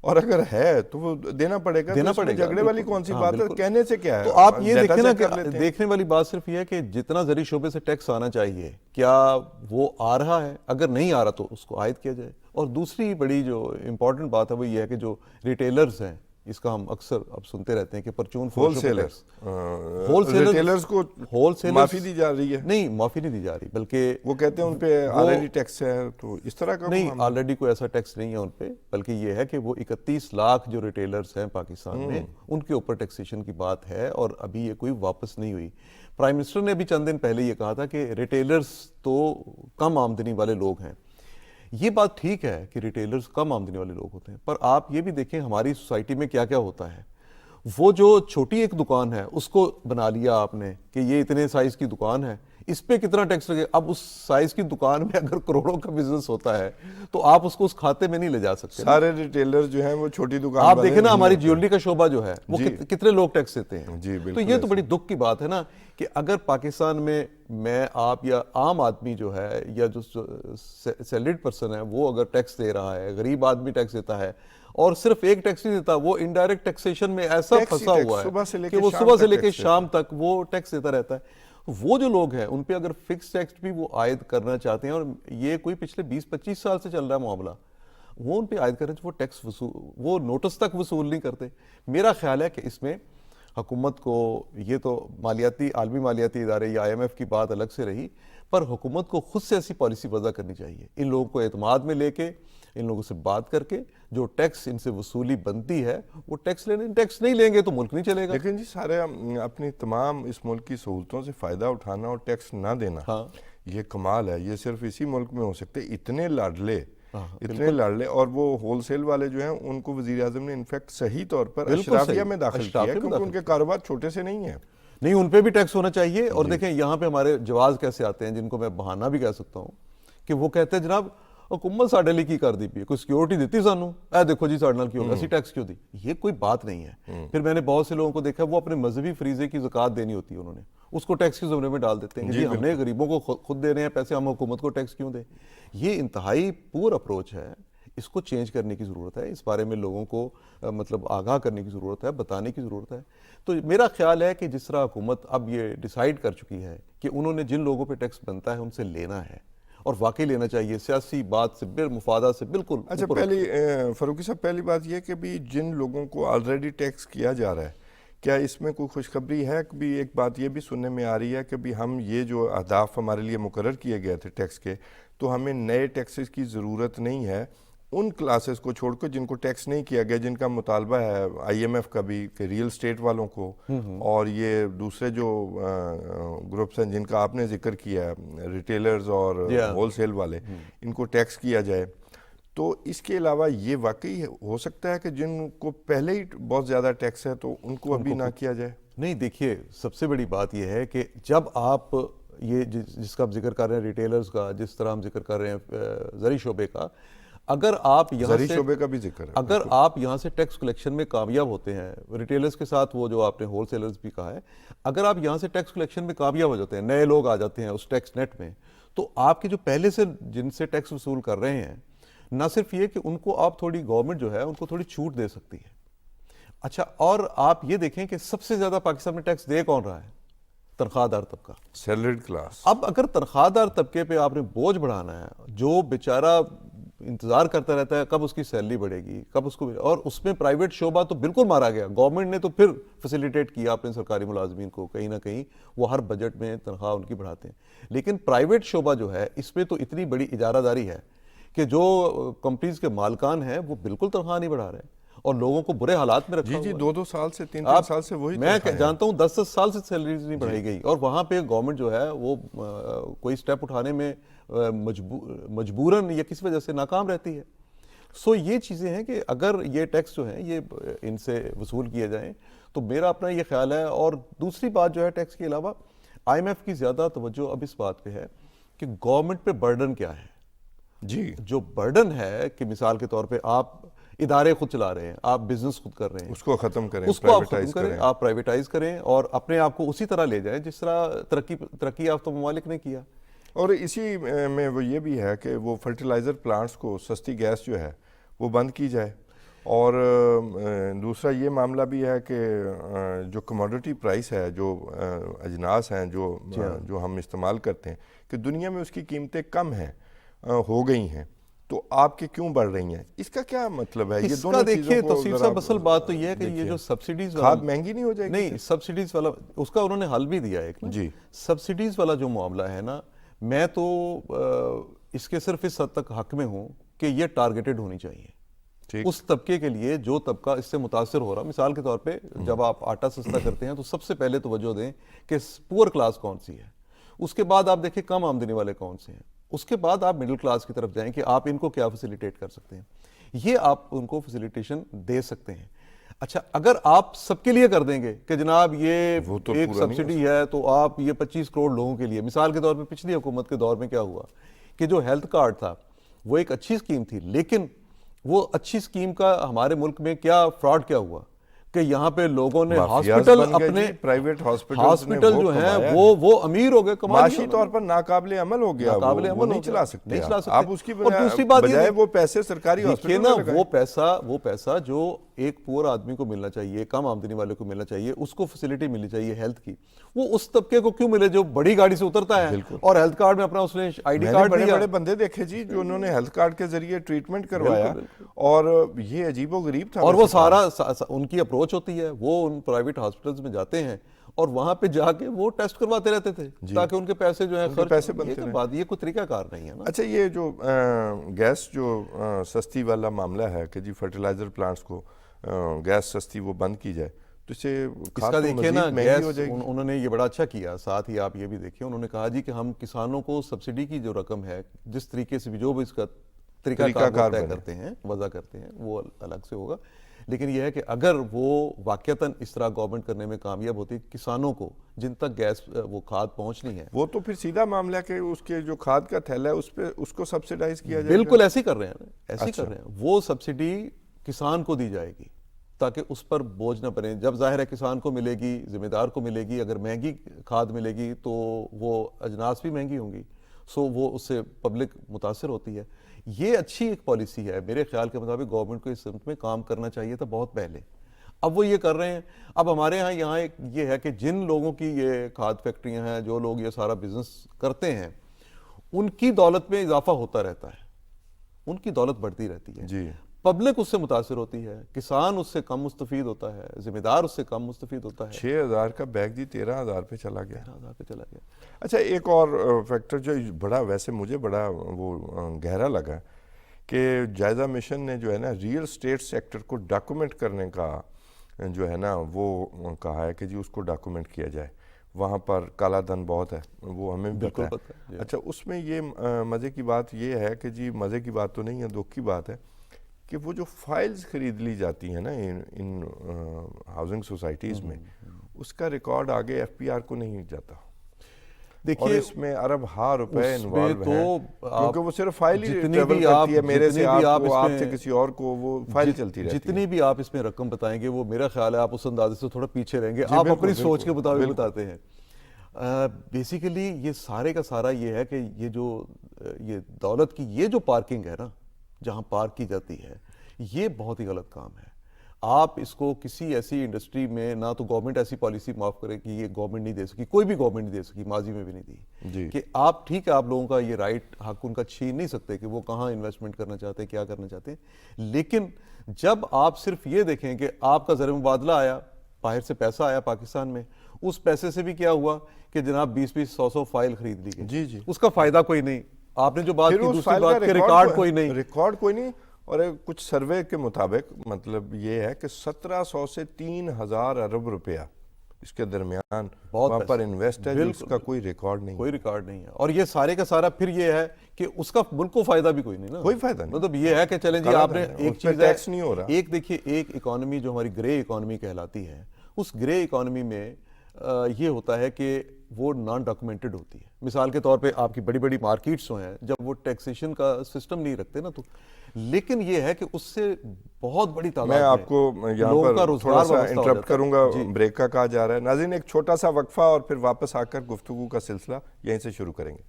اور اگر ہے تو وہ دینا پڑے گا. دینا تو اس میں پڑے گا. جھگڑے والی کون سی بات ہے, کہنے سے کیا ہے. تو آپ یہ ڈیٹا دیکھیں نا چیک کر کہ لیتے ہیں. دیکھنے والی بات صرف یہ ہے کہ جتنا زرعی شعبے سے ٹیکس آنا چاہیے کیا وہ آ رہا ہے, اگر نہیں آ رہا تو اس کو عائد کیا جائے. اور دوسری بڑی جو امپورٹنٹ بات ہے وہ یہ ہے کہ جو ریٹیلرز ہیں, اس کا ہم اکثر اب سنتے رہتے ہیں کہ پرچون فروشوں پر ٹیکس, ہول سیلرز کو معافی دی جا رہی ہے. نہیں, معافی نہیں دی جا رہی, بلکہ وہ کہتے ہیں ان پہ آلریڈی ٹیکس ہے, تو اس طرح کا نہیں, آلریڈی کوئی ایسا ٹیکس نہیں ہے ان پہ, بلکہ یہ ہے کہ وہ 31 لاکھ جو ریٹیلرز ہیں پاکستان میں ان کے اوپر ٹیکسیشن کی بات ہے, اور ابھی یہ کوئی واپس نہیں ہوئی. پرائم منسٹر نے ابھی چند دن پہلے یہ کہا تھا کہ ریٹیلرز تو کم آمدنی والے لوگ ہیں. یہ بات ٹھیک ہے کہ ریٹیلرز کم آمدنی والے لوگ ہوتے ہیں, پر آپ یہ بھی دیکھیں ہماری سوسائٹی میں کیا کیا ہوتا ہے. وہ جو چھوٹی ایک دکان ہے اس کو بنا لیا آپ نے کہ یہ اتنے سائز کی دکان ہے, اس پہ کتنا ٹیکس لگے. اب اس سائز کی دکان میں اگر کروڑوں کا بزنس ہوتا ہے تو آپ اس کو اس کھاتے میں نہیں لے جا سکتے. سارے ریٹیلر جو ہیں وہ چھوٹی دکان آپ دیکھیں نا ہماری جیولری کا شعبہ جو ہے وہ کتنے لوگ ٹیکس دیتے ہیں. جی تو یہ تو بڑی دکھ کی بات ہے نا کہ اگر پاکستان میں آپ یا عام آدمی جو ہے یا جو سیلریڈ پرسن ہے وہ اگر ٹیکس دے رہا ہے, غریب آدمی ٹیکس دیتا ہے, اور صرف ایک ٹیکس نہیں دیتا, وہ انڈائریکٹ ٹیکسیشن میں ایسا پھنسا ہوا ہے کہ وہ صبح سے لے کے شام تک وہ ٹیکس دیتا رہتا ہے. وہ جو لوگ ہیں ان پہ اگر فکس ٹیکس بھی وہ عائد کرنا چاہتے ہیں, اور یہ کوئی پچھلے 20-25 سال سے چل رہا ہے معاملہ, وہ ان پہ عائد کریں تو وہ ٹیکس وہ نوٹس تک وصول نہیں کرتے. میرا خیال ہے کہ اس میں حکومت کو, یہ تو مالیاتی عالمی مالیاتی ادارے یا IMF کی بات الگ سے رہی, پر حکومت کو خود سے ایسی پالیسی وضع کرنی چاہیے. ان لوگوں کو اعتماد میں لے کے, ان لوگوں سے بات کر کے جو ٹیکس ان سے وصولی بنتی ہے وہ ٹیکس لینے. ٹیکس نہیں لیں گے تو ملک نہیں چلے گا. لیکن جی سارے اپنی تمام اس ملک کی سہولتوں سے فائدہ اٹھانا اور ٹیکس نہ دینا, یہ کمال ہے. یہ صرف اسی ملک میں ہو سکتے. اتنے لاڈلے اور وہ ہول سیل والے جو ہیں ان کو وزیر اعظم نے انفیکٹ صحیح طور پر اشرافیہ میں داخل کیا ہے, کیونکہ ان کے کاروبار چھوٹے سے نہیں ہیں. نہیں, ان پہ بھی ٹیکس ہونا چاہیے. اور دیکھیں یہاں پہ ہمارے جواز کیسے آتے ہیں, جن کو میں بہانہ بھی کہہ سکتا ہوں, کہ وہ کہتے ہیں جناب حکومت ساڑھے لی کی کر دی پی, کوئی سیکیورٹی دیتی سانو, اے دیکھو جی ساڑھے نال کی ہوگا, اسی ٹیکس کیوں دی. یہ کوئی بات نہیں ہے. پھر میں نے بہت سے لوگوں کو دیکھا وہ اپنے مذہبی فریضے کی زکوٰۃ دینی ہوتی ہے, انہوں نے اس کو ٹیکس کے زمرے میں ڈال دیتے ہیں کہ جی ہم نے غریبوں کو خود دے رہے ہیں پیسے, ہم حکومت کو ٹیکس کیوں دیں. یہ انتہائی پور اپروچ ہے, اس کو چینج کرنے کی ضرورت ہے. اس بارے میں لوگوں کو مطلب آگاہ کرنے کی ضرورت ہے, بتانے کی ضرورت ہے. تو میرا خیال ہے کہ جس طرح حکومت اب یہ ڈیسائیڈ کر چکی ہے کہ انہوں نے جن لوگوں پہ ٹیکس بنتا ہے ان سے لینا ہے, اور واقعی لینا چاہیے, سیاسی بات سے مفادات سے بالکل. اچھا, پہلی فاروقی صاحب پہلی بات یہ کہ بھی جن لوگوں کو آلریڈی ٹیکس کیا جا رہا ہے, کیا اس میں کوئی خوشخبری ہے؟ کہ بھی ایک بات یہ بھی سننے میں آ رہی ہے کہ بھی ہم یہ جو اہداف ہمارے لیے مقرر کیے گئے تھے ٹیکس کے, تو ہمیں نئے ٹیکسز کی ضرورت نہیں ہے ان کلاسز کو چھوڑ کر جن کو ٹیکس نہیں کیا گیا, جن کا مطالبہ ہے IMF کا بھی کہ ریئل اسٹیٹ والوں کو اور یہ دوسرے جو گروپس ہیں جن کا آپ نے ذکر کیا ہے, ریٹیلرز اور ہول سیل والے, ان کو ٹیکس کیا جائے. تو اس کے علاوہ یہ واقعی ہو سکتا ہے کہ جن کو پہلے ہی بہت زیادہ ٹیکس ہے تو ان کو ابھی نہ کیا جائے؟ نہیں, دیکھیے سب سے بڑی بات یہ ہے کہ جب آپ یہ جس کا آپ ذکر کر رہے ہیں ریٹیلرز کا, جس طرح ہم ذکر کر رہے ہیں زرعی شعبے کا, اگر آپ یہاں سے شعبے کا بھی ذکر ہے, اگر آپ یہاں سے ٹیکس کلیکشن میں کامیاب ہوتے ہیں, ریٹیلرز کے ساتھ وہ جو آپ نے ہول سیلرز بھی کہا ہے, اگر آپ یہاں سے ٹیکس کلیکشن میں کامیاب ہو جاتے ہیں, نئے لوگ آ جاتے ہیں اس ٹیکس نیٹ میں, تو آپ کے جو پہلے سے جن سے ٹیکس وصول کر رہے ہیں, نہ صرف یہ کہ ان کو آپ تھوڑی گورنمنٹ جو ہے ان کو تھوڑی چھوٹ دے سکتی ہے. اچھا, اور آپ یہ دیکھیں کہ سب سے زیادہ پاکستان میں ٹیکس دے کون رہا ہے؟ تنخواہ دار طبقہ, سیلریڈ کلاس. اب اگر تنخواہ دار طبقے پہ آپ نے بوجھ بڑھانا ہے, جو بیچارہ انتظار کرتا رہتا ہے کب اس کی سیلری بڑھے گی, کب اس کو, اور اس میں پرائیویٹ شعبہ تو بالکل مارا گیا. گورنمنٹ نے تو پھر فیسیلیٹیٹ کیا اپنے سرکاری ملازمین کو, کہیں نہ کہیں وہ ہر بجٹ میں تنخواہ ان کی بڑھاتے ہیں. لیکن پرائیویٹ شعبہ جو ہے اس میں تو اتنی بڑی اجارہ داری ہے کہ جو کمپنیز کے مالکان ہیں وہ بالکل تنخواہ نہیں بڑھا رہے اور لوگوں کو برے حالات میں رکھا. جی 2 سال سے 3 سال سے وہی میں جانتا ہوں 10 سال سے سیلریز نہیں بڑھائی گئی, اور وہاں پہ گورنمنٹ جو ہے وہ کوئی سٹیپ اٹھانے میں مجبوراً یا کسی وجہ سے ناکام رہتی ہے. سو یہ چیزیں ہیں کہ اگر یہ ٹیکس جو ہیں یہ ان سے وصول کیے جائیں تو میرا اپنا یہ خیال ہے. اور دوسری بات جو ہے ٹیکس کے علاوہ IMF کی زیادہ توجہ اب اس بات پہ ہے کہ گورنمنٹ پہ برڈن کیا ہے. جی, جو برڈن ہے کہ مثال کے طور پہ آپ ادارے خود چلا رہے ہیں, آپ بزنس خود کر رہے ہیں, اس کو ختم کریں, اس کو آپ ختم کریں, آپ پرائیویٹائز کریں اور اپنے آپ کو اسی طرح لے جائیں جس طرح ترقی یافتہ ممالک نے کیا. اور اسی میں وہ یہ بھی ہے کہ وہ فرٹیلائزر پلانٹس کو سستی گیس جو ہے وہ بند کی جائے, اور دوسرا یہ معاملہ بھی ہے کہ جو کموڈٹی پرائس ہے، جو اجناس ہیں جو ہم استعمال کرتے ہیں، کہ دنیا میں اس کی قیمتیں کم ہیں، ہو گئی ہیں، تو آپ کے کیوں بڑھ رہی ہیں؟ اس کا کیا مطلب ہے؟ یہ دونوں دیکھیے توصیف صاحب، اصل بات تو یہ ہے کہ یہ جو سبسڈیز کھاد مہنگی نہیں ہو جائے گی؟ نہیں، سبسڈیز والا اس کا انہوں نے حل بھی دیا ایک جی، سبسڈیز والا جو معاملہ ہے نا، میں تو اس کے صرف اس حد تک حق میں ہوں کہ یہ ٹارگیٹڈ ہونی چاہیے اس طبقے کے لیے جو طبقہ اس سے متاثر ہو رہا. مثال کے طور پہ جب آپ آٹا سستا کرتے ہیں تو سب سے پہلے توجہ دیں کہ پور کلاس کون سی ہے، اس کے بعد آپ دیکھیں کم آمدنی والے کون سے ہیں، اس کے بعد آپ مڈل کلاس کی طرف جائیں کہ آپ ان کو کیا فیسیلیٹیٹ کر سکتے ہیں. یہ آپ ان کو فیسیلیٹیشن دے سکتے ہیں. اچھا، اگر آپ سب کے لیے کر دیں گے کہ جناب یہ ایک سبسڈی ہے تو آپ یہ 25 کروڑ لوگوں کے لیے، مثال کے طور پہ پچھلی حکومت کے دور میں کیا ہوا کہ جو ہیلتھ کارڈ تھا وہ ایک اچھی اسکیم تھی، لیکن وہ اچھی اسکیم کا ہمارے ملک میں کیا فراڈ کیا ہوا کہ یہاں پہ لوگوں نے ہاسپٹل اپنے پرائیویٹ ہاسپٹل جو ہیں وہ امیر ہو گئے، معاشی طور پر ناقابل عمل ہو گیا، وہ نہیں چلا سکتے آپ اس کی بجائے وہ پیسے سرکاری ہاسپٹل میں لگائیں. وہ پیسہ جو ایک پور آدمی کو ملنا چاہیے، کم آمدنی والے کو ملنا چاہیے، اس کو فیسلٹی ملنی چاہیے ہیلتھ کی، وہ اس طبقے کو کیوں ملے جو بڑی گاڑی سے اترتا ہے اور ہیلتھ کارڈ میں اپنا اس نے آئی ڈی کارڈ بڑے بڑے بندے دیکھے جی جو انہوں نے ہیلتھ کارڈ کے ذریعے ٹریٹمنٹ کروایا، اور یہ عجیب و غریب تھا. اور وہ سارا ان کی اپروچ ہوتی ہے، وہ ان پرائیویٹ ہاسپٹلز میں جاتے ہیں اور وہاں پہ جا کے وہ ٹیسٹ کرواتے رہتے تھے تاکہ ان کے پیسے جو ہیں پیسے بنتے رہیں. یہ کوئی طریقہ کار نہیں ہے نا. اچھا، یہ جو گیس جو سستی والا معاملہ ہے کہ جی فرٹیلائزر پلانٹس کو گیس سستی وہ بند کی جائے، تو اس سے اس کا دیکھیں نا گیس انہوں نے یہ بڑا اچھا کیا. ساتھ ہی آپ یہ بھی دیکھیں، انہوں نے کہا جی کہ ہم کسانوں کو سبسڈی کی جو رقم ہے جس طریقے سے بھی جو بھی اس کا طریقہ کار طے کرتے ہیں، وضع کرتے ہیں، وہ الگ سے ہوگا، لیکن یہ ہے کہ اگر وہ واقعتاً اس طرح گورنمنٹ کرنے میں کامیاب ہوتی، کسانوں کو جن تک گیس وہ کھاد پہنچنی ہے، وہ تو پھر سیدھا معاملہ ہے کہ اس کے جو کھاد کا تھیلا ہے اس پہ اس کو سبسیڈائز کیا جائے. بالکل ایسے ہی کر رہے ہیں، ایسے ہی کر رہے ہیں. وہ سبسڈی کسان کو دی جائے گی تاکہ اس پر بوجھ نہ پڑے. جب ظاہر ہے کسان کو ملے گی، ذمہ دار کو ملے گی، اگر مہنگی کھاد ملے گی تو وہ اجناس بھی مہنگی ہوں گی، وہ اس سے پبلک متاثر ہوتی ہے. یہ اچھی ایک پالیسی ہے میرے خیال کے مطابق. گورنمنٹ کو اس سمت میں کام کرنا چاہیے تھا بہت پہلے. اب وہ یہ کر رہے ہیں. اب ہمارے یہاں ایک یہ ہے کہ جن لوگوں کی یہ کھاد فیکٹریاں ہیں، جو لوگ یہ سارا بزنس کرتے ہیں، ان کی دولت میں اضافہ ہوتا رہتا ہے، ان کی دولت بڑھتی رہتی ہے جی. پبلک اس سے متاثر ہوتی ہے، کسان اس سے کم مستفید ہوتا ہے، ذمہ دار اس سے کم مستفید ہوتا ہے. 6,000 کا بیگ جی 13,000 پہ چلا گیا. 13,000 پہ چلا گیا. اچھا، ایک اور فیکٹر جو بڑا ویسے مجھے بڑا وہ گہرا لگا کہ جائزہ مشن نے جو ہے نا ریئل اسٹیٹ سیکٹر کو ڈاکومنٹ کرنے کا جو ہے نا وہ کہا ہے کہ جی اس کو ڈاکومنٹ کیا جائے. وہاں پر کالا دھن بہت ہے، وہ ہمیں بھی پتہ ہے. اچھا، اس میں یہ مزے کی بات یہ ہے کہ جی مزے کی بات تو نہیں ہے، دکھ کی بات ہے کہ وہ جو فائلز خرید لی جاتی ہیں نا ان ہاؤسنگ سوسائٹیز میں، اس کا ریکارڈ آگے ایف پی آر کو نہیں جاتا. اور اس میں ارب ہا روپے انوالو ہیں، کیونکہ وہ صرف فائل ہی ٹریول کرتی ہے، میرے سے آپ کو، آپ سے کسی اور کو، وہ فائل چلتی رہتی ہے. جتنی بھی آپ اس میں رقم بتائیں گے وہ میرا خیال ہے آپ اس اندازے سے تھوڑا پیچھے رہیں گے. آپ اپنی سوچ کے مطابق بتاتے ہیں. بیسیکلی یہ سارے کا سارا یہ ہے کہ یہ جو یہ دولت کی یہ جو پارکنگ ہے نا، جہاں پارک کی جاتی ہے، یہ بہت ہی غلط کام ہے. آپ اس کو کسی ایسی انڈسٹری میں نہ تو گورنمنٹ ایسی پالیسی معاف کرے کہ یہ گورنمنٹ نہیں دے سکی، کوئی بھی گورنمنٹ نہیں دے سکی، ماضی میں بھی نہیں دی، کہ آپ ٹھیک ہے آپ لوگوں کا یہ رائٹ حق ان کا چھین نہیں سکتے کہ وہ کہاں انویسٹمنٹ کرنا چاہتے ہیں، کیا کرنا چاہتے ہیں. لیکن جب آپ صرف یہ دیکھیں کہ آپ کا زر مبادلہ آیا، باہر سے پیسہ آیا پاکستان میں، اس پیسے سے بھی کیا ہوا کہ جناب 20-20 100 فائل خرید لی گئی، اس کا فائدہ کوئی نہیں. آپ نے جو بات کی دوسری بات کہ ریکارڈ کوئی نہیں، اور کچھ سروے کے مطابق مطلب یہ ہے کہ 1700 سے 3,000 ارب روپیہ اس کے درمیان وہاں پر انویسٹ ہے، اس کا کوئی ریکارڈ نہیں ہے. اور یہ سارے کا سارا پھر یہ ہے کہ اس کا ملک کو فائدہ بھی کوئی نہیں نا، کوئی فائدہ نہیں. مطلب یہ ہے کہ چلیں جی آپ نے ایک چیز ٹیکس نہیں ہو رہا. ایک دیکھیے ایک اکانومی جو ہماری گرے اکانومی کہلاتی ہے، اس گرے اکانومی میں یہ ہوتا ہے کہ وہ نان ڈاکومنٹڈ ہوتی ہے. مثال کے طور پہ آپ کی بڑی بڑی مارکیٹس ہیں جب وہ ٹیکسیشن کا سسٹم نہیں رکھتے نا، تو لیکن یہ ہے کہ اس سے بہت بڑی تعداد میں آپ کو یہاں پر تھوڑا سا انٹرپٹ کروں گا، بریک کا کہا جا رہا ہے. ناظرین ایک چھوٹا سا وقفہ اور پھر واپس آ کر گفتگو کا سلسلہ یہیں سے شروع کریں گے.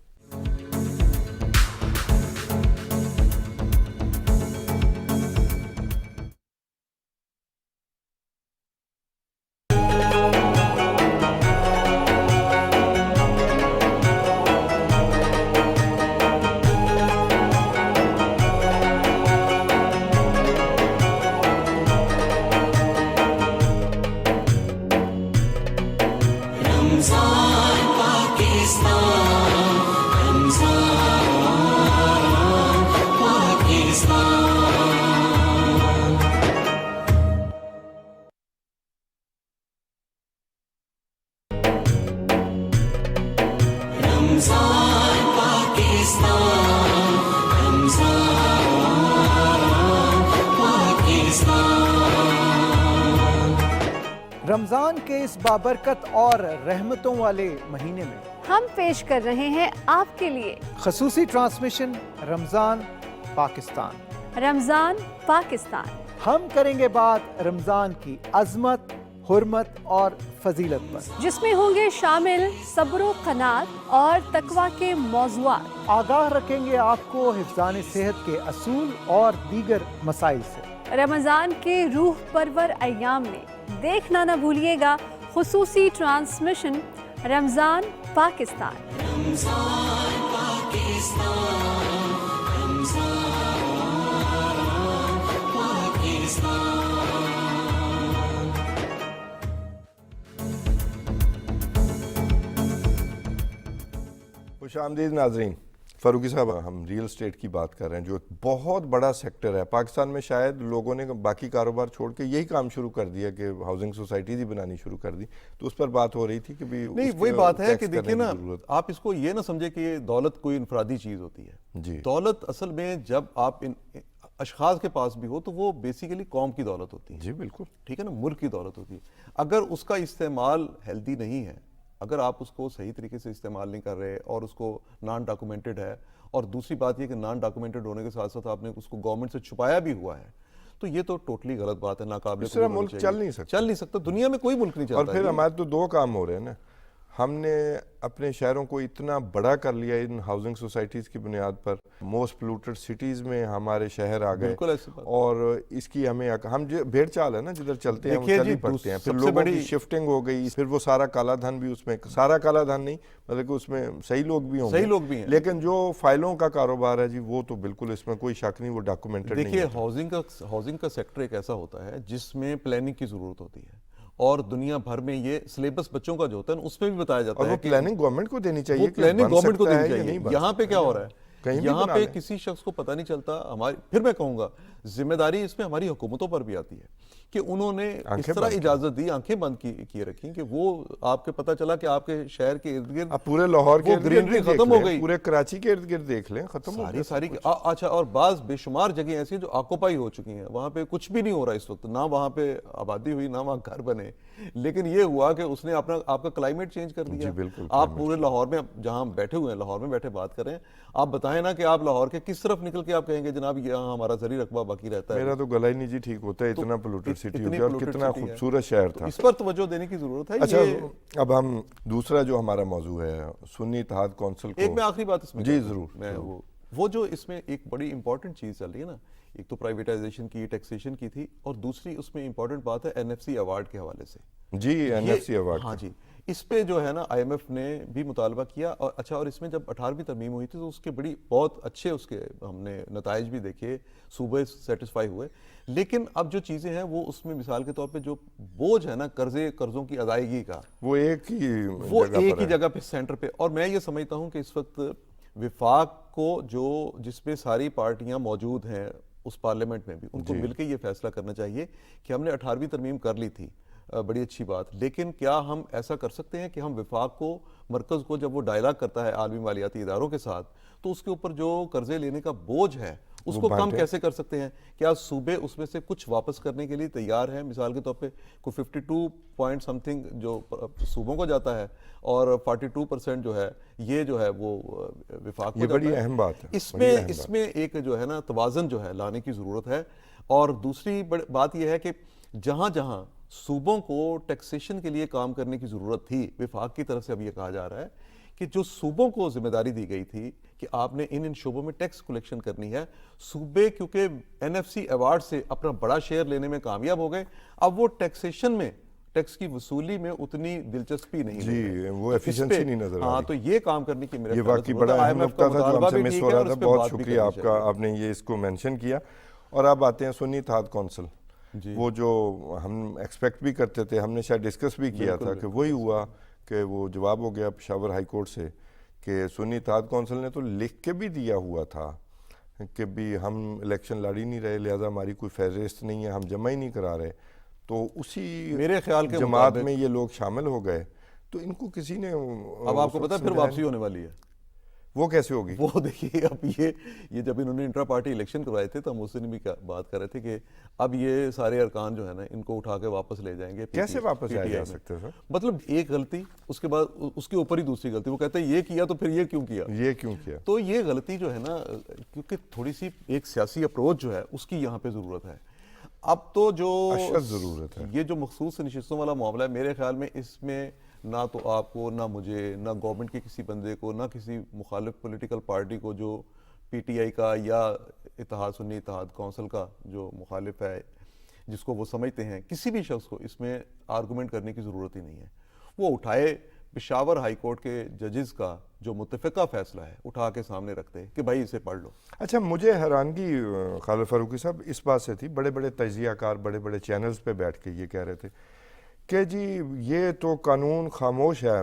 رمضان کے اس بابرکت اور رحمتوں والے مہینے میں ہم پیش کر رہے ہیں آپ کے لیے خصوصی ٹرانسمیشن رمضان پاکستان۔ رمضان پاکستان۔ ہم کریں گے بات رمضان کی عظمت، حرمت اور فضیلت پر، جس میں ہوں گے شامل صبر و قناعت اور تقویٰ کے موضوعات۔ آگاہ رکھیں گے آپ کو حفظان صحت کے اصول اور دیگر مسائل سے۔ رمضان کے روح پرور ایام میں دیکھنا نہ بھولیے گا خصوصی ٹرانسمیشن رمضان پاکستان۔ خوش آمدید ناظرین۔ فاروقی صاحب، ہم ریل اسٹیٹ کی بات کر رہے ہیں جو ایک بہت بڑا سیکٹر ہے پاکستان میں۔ شاید لوگوں نے باقی کاروبار چھوڑ کے یہی کام شروع کر دیا کہ ہاؤسنگ سوسائٹیز ہی بنانی شروع کر دی، تو اس پر بات ہو رہی تھی کہ بھی نہیں، وہی بات ہے کہ دیکھیں نا، آپ اس کو یہ نہ سمجھے کہ دولت کوئی انفرادی چیز ہوتی ہے۔ جی، دولت اصل میں جب آپ اشخاص کے پاس بھی ہو تو وہ بیسیکلی قوم کی دولت ہوتی ہے۔ جی بالکل، ٹھیک ہے نا، ملک کی دولت ہوتی ہے۔ اگر اس کا استعمال ہیلدی نہیں ہے، اگر آپ اس کو صحیح طریقے سے استعمال نہیں کر رہے اور اس کو نان ڈاکومنٹڈ ہے، اور دوسری بات یہ کہ نان ڈاکومنٹڈ ہونے کے ساتھ ساتھ آپ نے اس کو گورنمنٹ سے چھپایا بھی ہوا ہے، تو یہ تو ٹوٹلی غلط بات ہے، ناقابل اس طرح ملک چل نہیں سکتا۔ دنیا میں کوئی ملک نہیں چلتا۔ اور پھر ہمارے تو دو کام ہو رہے ہیں نا، ہم نے اپنے شہروں کو اتنا بڑا کر لیا ان ہاؤسنگ سوسائٹیز کی بنیاد پر، موسٹ پولوٹڈ سٹیز میں ہمارے شہر آ گئے، بالکل ایسی بات، اور اس کی ہمیں ہم بھیڑ چال ہے نا، جدھر چلتے ہیں وہ چل ہی پڑتے ہیں۔ پھر لوگوں کی شفٹنگ ہو گئی، پھر وہ سارا کالا دھن بھی، اس میں سارا کالا دھن نہیں، مطلب کہ اس میں صحیح لوگ بھی ہوں گے، صحیح لوگ بھی ہیں، لیکن جو فائلوں کا کاروبار ہے جی وہ تو بالکل اس میں کوئی شک نہیں، وہ ڈاکومنٹڈ نہیں ہے۔ دیکھیے، ہاؤسنگ کا سیکٹر ایک ایسا ہوتا ہے جس میں پلاننگ کی ضرورت ہوتی ہے، اور دنیا بھر میں یہ سلیبس بچوں کا جو ہوتا ہے اس میں بھی بتایا جاتا ہے، اور وہ پلاننگ گورنمنٹ کو دینی چاہیے، پلاننگ گورنمنٹ کو دینی چاہیے۔ یہاں پہ کیا ہو رہا ہے، یہاں پہ پہ کسی شخص کو پتہ نہیں چلتا۔ ہماری، پھر میں کہوں گا ذمہ داری اس میں ہماری حکومتوں پر بھی آتی ہے کہ انہوں نے اس طرح اجازت دی، آنکھیں بند کیے رکھی کہ وہ آپ کے پتہ چلا کہ آپ کے شہر کے ارد گرد پورے لاہور کے گرینری ختم ہو گئی، پورے کراچی کے ارد گرد دیکھ لیں، ختم ہو گئی ساری۔ اچھا، اور بعض بے شمار جگہیں ایسی ہیں جو آکوپائی ہو چکی ہیں، وہاں پہ کچھ بھی نہیں ہو رہا اس وقت، نہ وہاں پہ آبادی ہوئی، نہ وہاں گھر بنے، لیکن یہ ہوا کہ اس نے آپ کا کلائمیٹ چینج کر دیا۔ آپ پورے لاہور میں جہاں بیٹھے ہوئے ہیں، لاہور میں بیٹھے بات کر رہے ہیں، آپ بتائیں نا کہ آپ لاہور کے کس طرف نکل کے آپ کہیں گے جناب یہاں ہمارا زرعی رقبہ باقی رہتا ہے۔ میرا تو گلا ہی نہیں جی ٹھیک ہوتا ہے، اتنا پولوٹڈ سٹی ہو گیا، اور کتنا خوبصورت شہر تھا۔ اس پر توجہ دینے کی ضرورت ہے۔ اچھا، اب ہم دوسرا جو ہمارا موضوع ہے سنی اتحاد کونسل کو، ایک میں آخری بات اس میں جی ضرور، میں وہ جو اس میں ایک بڑی امپورٹنٹ چیز چل رہی ہے نا، ایک تو پرائیویٹائزیشن کی، ٹیکسیشن کی تھی، اور دوسری اس میں امپورٹنٹ بات ہے این ایف سی ایوارڈ کے حوالے سے۔ جی، این ایف سی ایوارڈ، ہاں جی، اس پہ جو ہے نا آئی ایم ایف نے بھی مطالبہ کیا، اور اچھا، اور اس میں جب 18ویں ترمیم ہوئی تھی تو اس کے بہت اچھے اس کے ہم نے نتائج بھی دیکھے، صوبے سیٹسفائی ہوئے، لیکن اب جو چیزیں ہیں وہ اس میں مثال کے طور پہ جو بوجھ ہے نا قرضوں کی ادائیگی کا، وہ ایک ہی جگہ پہ سینٹر پہ، اور میں یہ سمجھتا ہوں کہ اس وقت وفاق کو جس پہ ساری پارٹیاں موجود ہیں اس پارلیمنٹ میں بھی، ان کو مل کے یہ فیصلہ کرنا چاہیے کہ ہم نے 18ویں ترمیم کر لی تھی، بڑی اچھی بات، لیکن کیا ہم ایسا کر سکتے ہیں کہ ہم وفاق کو، مرکز کو، جب وہ ڈائلاگ کرتا ہے عالمی مالیاتی اداروں کے ساتھ، تو اس کے اوپر جو قرضے لینے کا بوجھ ہے اس کو کم کیسے کر سکتے ہیں؟ کیا صوبے اس میں سے کچھ واپس کرنے کے لیے تیار ہیں؟ مثال کے طور پہ کوئی 52 پوائنٹ سم تھنگ جو صوبوں کو جاتا ہے، اور 42% جو ہے یہ جو ہے وہ وفاق کو جاتا ہے۔ یہ بڑی اہم بات ہے، اس میں ایک جو ہے نا توازن جو ہے لانے کی ضرورت ہے۔ اور دوسری بات یہ ہے کہ جہاں جہاں صوبوں کو ٹیکسیشن کے لیے کام کرنے کی ضرورت تھی، وفاق کی طرف سے اب یہ کہا جا رہا ہے کہ جو صوبوں کو ذمہ داری دی گئی تھی کہ آپ نے ان شعبوں میں ٹیکس کلیکشن کرنی ہے، صوبے کیونکہ این ایف سی ایوارڈ سے اپنا بڑا شیئر لینے میں کامیاب ہو گئے، اب وہ ٹیکسیشن میں، ٹیکس کی وصولی میں اتنی دلچسپی نہیں، جی وہ ایفیشنسی نہیں نظر آ رہی۔ ہاں، تو یہ کام کرنے کی میرے یہ واقعی بڑا اہم نکتہ تھا جو ہم سے مس ہو رہا تھا، بہت شکریہ آپ کا، آپ نے یہ اس کو مینشن کیا۔ اور اب آتے ہیں سنی اتحاد کونسل، وہ جو ہم ایکسپیکٹ بھی کرتے تھے، ہم نے شاید ڈسکس بھی کیا تھا کہ وہی ہوا کہ وہ جواب ہو گیا پشاور ہائی کورٹ سے کہ سنی اتحاد کونسل نے تو لکھ کے بھی دیا ہوا تھا کہ بھی ہم الیکشن لڑ ہی نہیں رہے، لہذا ہماری کوئی فہرست نہیں ہے، ہم جمع ہی نہیں کرا رہے، تو اسی میرے خیال کے جماعت میں یہ لوگ شامل ہو گئے، تو ان کو کسی نے، اب آپ کو پتا پھر واپسی ہونے والی ہے، وہ کیسے ہوگی؟ وہ دیکھیے اب یہ جب انہوں نے انٹرا پارٹی الیکشن کروائے تھے تو ہم اس دن بھی بات کر رہے تھے کہ اب یہ سارے ارکان جو ہے نا ان کو اٹھا کے واپس لے جائیں گے. کیسے واپس آیا جا سکتے ہیں؟ مطلب ایک غلطی اس کے بعد اس کے اوپر ہی دوسری غلطی. وہ کہتے ہیں یہ کیا تو پھر یہ کیوں کیا. تو یہ غلطی جو ہے نا, کیونکہ تھوڑی سی ایک سیاسی اپروچ جو ہے اس کی یہاں پہ ضرورت ہے. اب تو جو ضرورت ہے یہ جو مخصوص نشستوں والا معاملہ ہے, میرے خیال میں اس میں نہ تو آپ کو, نہ مجھے, نہ گورنمنٹ کے کسی بندے کو, نہ کسی مخالف پولیٹیکل پارٹی کو جو پی ٹی آئی کا یا اتحاد سنی اتحاد کونسل کا جو مخالف ہے جس کو وہ سمجھتے ہیں, کسی بھی شخص کو اس میں آرگومنٹ کرنے کی ضرورت ہی نہیں ہے. وہ اٹھائے پشاور ہائی کورٹ کے ججز کا جو متفقہ فیصلہ ہے اٹھا کے سامنے رکھتے کہ بھائی اسے پڑھ لو. اچھا, مجھے حیرانگی خالد فاروقی صاحب اس بات سے تھی, بڑے بڑے تجزیہ کار بڑے بڑے چینلز پہ بیٹھ کے یہ کہہ رہے تھے کہ جی یہ تو قانون خاموش ہے.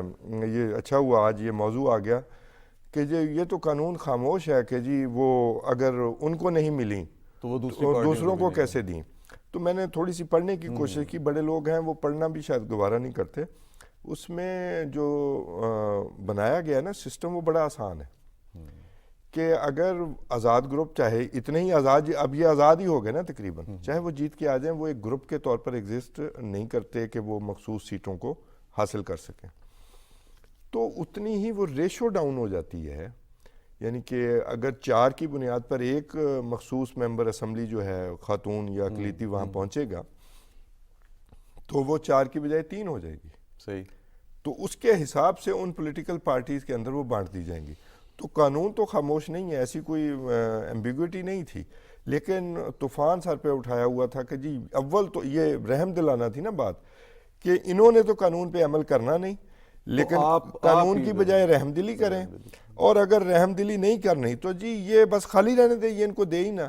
یہ اچھا ہوا آج یہ موضوع آ گیا کہ جی یہ تو قانون خاموش ہے کہ جی وہ اگر ان کو نہیں ملیں تو وہ دوسروں کو کیسے دیں. تو میں نے تھوڑی سی پڑھنے کی کوشش کی, بڑے لوگ ہیں وہ پڑھنا بھی شاید گوارا نہیں کرتے. اس میں جو بنایا گیا نا سسٹم وہ بڑا آسان ہے کہ اگر آزاد گروپ چاہے اتنے ہی آزاد, اب یہ آزاد ہی ہو گئے نا تقریباً, چاہے وہ جیت کے آ جائیں, وہ ایک گروپ کے طور پر ایگزسٹ نہیں کرتے کہ وہ مخصوص سیٹوں کو حاصل کر سکیں. تو اتنی ہی وہ ریشو ڈاؤن ہو جاتی ہے. یعنی کہ اگر 4 کی بنیاد پر ایک مخصوص ممبر اسمبلی جو ہے خاتون یا اقلیتی وہاں پہنچے گا تو وہ 4 کی بجائے 3 ہو جائے گی. صحیح. تو اس کے حساب سے ان پولیٹیکل پارٹیز کے اندر وہ بانٹ دی جائیں گی. تو قانون تو خاموش نہیں ہے, ایسی کوئی ایمبیگوٹی نہیں تھی, لیکن طوفان سر پہ اٹھایا ہوا تھا کہ جی اول تو یہ رحم دلانا تھی نا بات کہ انہوں نے تو قانون پہ عمل کرنا نہیں, لیکن قانون کی بجائے رحم دلی کریں, اور اگر رحم دلی نہیں کرنی تو جی یہ بس خالی رہنے دیں, یہ ان کو دے ہی نہ.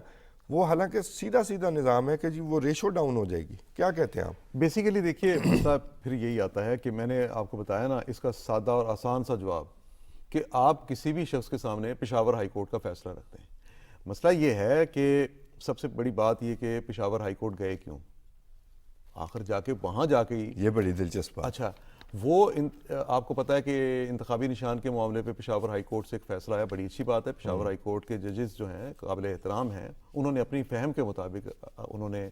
وہ حالانکہ سیدھا نظام ہے کہ جی وہ ریشو ڈاؤن ہو جائے گی. کیا کہتے ہیں آپ؟ بیسیکلی دیکھیے مسئلہ پھر یہی آتا ہے کہ میں نے آپ کو بتایا نا اس کا سادہ اور آسان سا جواب کہ آپ کسی بھی شخص کے سامنے پشاور ہائی کورٹ کا فیصلہ رکھتے ہیں. مسئلہ یہ ہے کہ سب سے بڑی بات یہ کہ پشاور ہائی کورٹ گئے کیوں, آخر جا کے وہاں جا کے یہ بڑی دلچسپ. اچھا, وہ آپ کو پتا ہے کہ انتخابی نشان کے معاملے پہ پشاور ہائی کورٹ سے ایک فیصلہ آیا, بڑی اچھی بات ہے. پشاور ہائی کورٹ کے ججز جو ہیں قابل احترام ہیں, انہوں نے اپنی فہم کے مطابق انہوں نے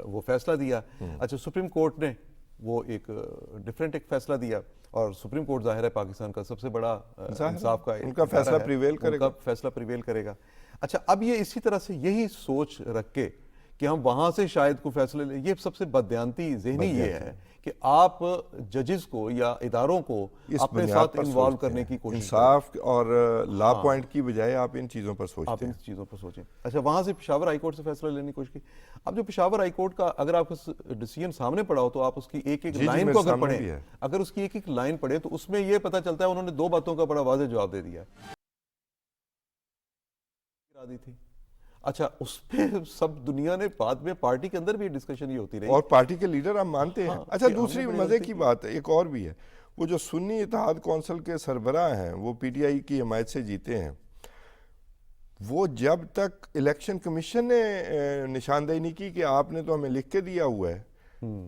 وہ فیصلہ دیا. اچھا, سپریم کورٹ نے وہ ایک ڈیفرنٹ ایک فیصلہ دیا, اور سپریم کورٹ ظاہر ہے پاکستان کا سب سے بڑا انصاف کا ان کا فیصلہ پریویل کرے گا. اچھا, اب یہ اسی طرح سے یہی سوچ رکھ کے کہ ہم وہاں سے شاید کوئی فیصلے لیں, یہ سب سے بددیانتی ذہنی یہ ہے کہ آپ ججز کو یا اداروں کو اپنے ساتھ انوالو کرنے کی کوشش انصاف اور لا پوائنٹ کی بجائے آپ ان چیزوں پر سوچیں. اچھا, وہاں سے پشاور ہائی کورٹ سے فیصلہ لینے کی کوشش کی. اب جو پشاور ہائی کورٹ کا اگر آپ کو ڈیسیژن سامنے پڑا ہو تو آپ اس کی ایک لائن کو اگر پڑھیں, اگر اس کی ایک لائن پڑھیں تو اس میں یہ پتہ چلتا ہے انہوں نے 2 باتوں کا بڑا واضح جواب دے دیا تھی. اچھا, اس پہ سب دنیا نے بعد میں پارٹی کے اندر بھی ڈسکشن یہ ہوتی رہی, اور پارٹی کے لیڈر آپ مانتے ہیں. اچھا, دوسری مزے کی بات ایک اور بھی ہے, وہ جو سنی اتحاد کونسل کے سربراہ ہیں وہ پی ٹی آئی کی حمایت سے جیتے ہیں, وہ جب تک الیکشن کمیشن نے نشاندہی نہیں کی کہ آپ نے تو ہمیں لکھ کے دیا ہوا ہے,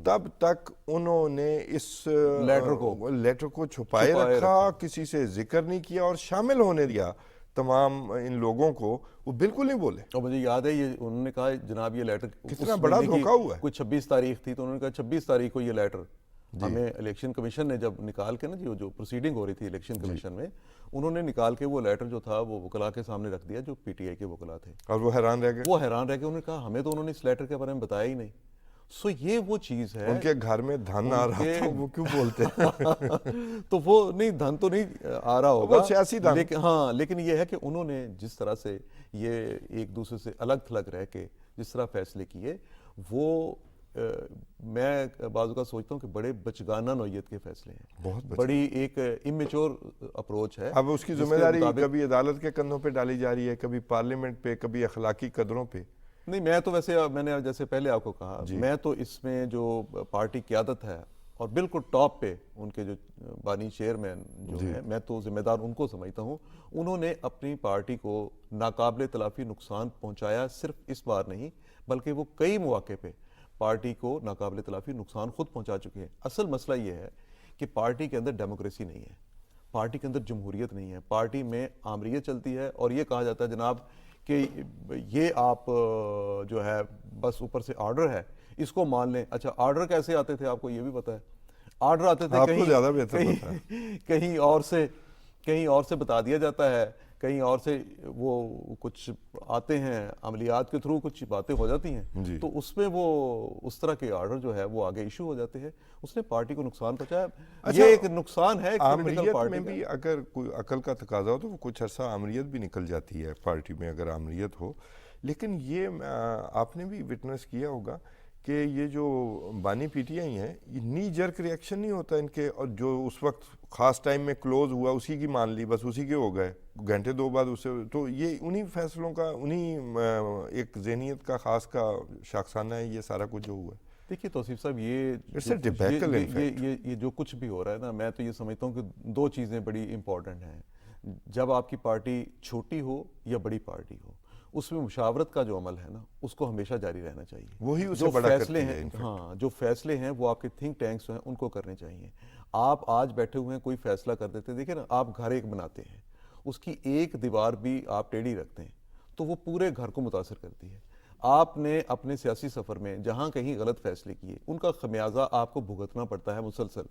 تب تک انہوں نے اس لیٹر کو چھپائے رکھا, کسی سے ذکر نہیں کیا اور شامل ہونے دیا تمام ان لوگوں کو, وہ بالکل نہیں بولے. اور مجھے یاد ہے یہ انہوں نے کہا جناب یہ لیٹر کتنا بڑا دھوکہ ہوا ہے. کوئی 26 تاریخ تھی تو انہوں نے کہا 26 تاریخ کو یہ لیٹر ہمیں الیکشن کمیشن نے جب نکال کے نا جو پروسیڈنگ ہو رہی تھی الیکشن کمیشن میں, انہوں نے نکال کے وہ لیٹر جو تھا وہ وکلاء کے سامنے رکھ دیا جو پی ٹی آئی کے وکلاء تھے, اور وہ حیران رہ گئے. انہوں نے کہا ہمیں تو انہوں نے اس لیٹر کے بارے میں بتایا ہی نہیں. سو یہ وہ چیز ہے, ان کے گھر میں دھن آ رہا تھا, وہ کیوں بولتے ہیں؟ تو وہ نہیں, دھن تو نہیں آ رہا ہوگا, سیاسی دھن. لیکن یہ ہے کہ انہوں نے جس طرح سے یہ ایک دوسرے سے الگ تھلگ رہ کے جس طرح فیصلے کیے, وہ میں بعض اوقات سوچتا ہوں کہ بڑے بچگانہ نوعیت کے فیصلے ہیں, بہت بڑی ایک امیچور اپروچ ہے. اب اس کی ذمہ داری کبھی عدالت کے کندھوں پہ ڈالی جا رہی ہے, کبھی پارلیمنٹ پہ, کبھی اخلاقی قدروں پہ. نہیں, میں تو ویسے میں نے جیسے پہلے آپ کو کہا, میں تو اس میں جو پارٹی قیادت ہے اور بالکل ٹاپ پہ ان کے جو بانی چیئرمین جو ہیں, میں تو ذمہ دار ان کو سمجھتا ہوں. انہوں نے اپنی پارٹی کو ناقابل تلافی نقصان پہنچایا, صرف اس بار نہیں بلکہ وہ کئی مواقع پہ پارٹی کو ناقابل تلافی نقصان خود پہنچا چکے ہیں. اصل مسئلہ یہ ہے کہ پارٹی کے اندر ڈیموکریسی نہیں ہے, پارٹی کے اندر جمہوریت نہیں ہے، پارٹی میں آمریت چلتی ہے، اور یہ کہا جاتا ہے جناب کہ یہ آپ جو ہے بس اوپر سے آرڈر ہے اس کو مان لیں۔ اچھا آرڈر کیسے آتے تھے آپ کو یہ بھی پتہ ہے؟ آرڈر آتے تھے آپ کو زیادہ بہتر پتہ ہے۔ کہیں اور سے بتا دیا جاتا ہے، کہیں اور سے وہ کچھ آتے ہیں عملیات کے تھرو، کچھ باتیں ہو جاتی ہیں، تو اس میں وہ اس طرح کے آرڈر جو ہے وہ آگے ایشو ہو جاتے ہیں۔ اس نے پارٹی کو نقصان پہنچایا، یہ ایک نقصان ہے آمریت میں بھی اگر کوئی عقل کا تقاضا ہو تو وہ کچھ عرصہ آمریت بھی نکل جاتی ہے پارٹی میں اگر آمریت ہو، لیکن یہ آپ نے بھی وٹنس کیا ہوگا کہ یہ جو بانی پی ٹی آئی ہیں، یہ نی جرک ریئیکشن نہیں ہوتا ان کے، اور جو اس وقت خاص ٹائم میں کلوز ہوا اسی کی مان لی، بس اسی کے ہو گئے گھنٹے دو بعد اسے، تو یہ انہی فیصلوں کا، انہی ایک ذہنیت کا خاص کا شاخسانہ ہے یہ سارا کچھ جو ہوا ہے۔ دیکھیے توصیف صاحب، یہ جو کچھ بھی ہو رہا ہے نا، میں تو یہ سمجھتا ہوں کہ دو چیزیں بڑی امپورٹنٹ ہیں۔ جب آپ کی پارٹی چھوٹی ہو یا بڑی پارٹی ہو، اس میں مشاورت کا جو عمل ہے نا اس کو ہمیشہ جاری رہنا چاہیے۔ وہی اسے بڑا کرتی ہے۔ ہاں، جو فیصلے ہیں وہ آپ کے تھنک ٹینکس ہیں ان کو کرنے چاہیے۔ آپ آج بیٹھے ہوئے ہیں، کوئی فیصلہ کر دیتے، دیکھیں نا، آپ گھر ایک بناتے ہیں، اس کی ایک دیوار بھی آپ ٹیڑھی رکھتے ہیں تو وہ پورے گھر کو متاثر کرتی ہے۔ آپ نے اپنے سیاسی سفر میں جہاں کہیں غلط فیصلے کیے ان کا خمیازہ آپ کو بھگتنا پڑتا ہے مسلسل،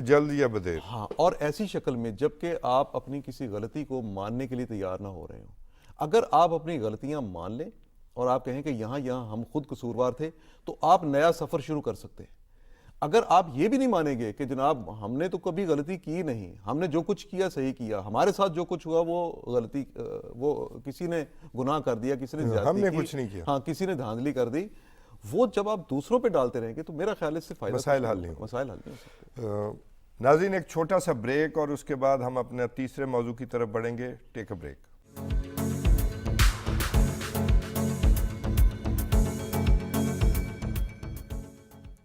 جلد یا بدیر۔ ہاں، اور ایسی شکل میں جبکہ آپ اپنی کسی غلطی کو ماننے کے لیے تیار نہ ہو رہے ہوں۔ اگر آپ اپنی غلطیاں مان لیں اور آپ کہیں کہ یہاں ہم خود قصوروار تھے، تو آپ نیا سفر شروع کر سکتے ہیں۔ اگر آپ یہ بھی نہیں مانیں گے کہ جناب ہم نے تو کبھی غلطی کی نہیں، ہم نے جو کچھ کیا صحیح کیا، ہمارے ساتھ جو کچھ ہوا وہ غلطی، وہ کسی نے گناہ کر دیا، کسی نے زیادتی کی، ہم نے کچھ نہیں کیا، ہاں کسی نے دھاندلی کر دی، وہ جب آپ دوسروں پہ ڈالتے رہیں گے تو میرا خیال ہے اس سے فائدہ مسائل حل نہیں ہو سکتے۔ ناظرین ایک چھوٹا سا بریک اور اس کے بعد ہم اپنے تیسرے موضوع کی طرف بڑھیں گے۔ ٹیک اے بریک۔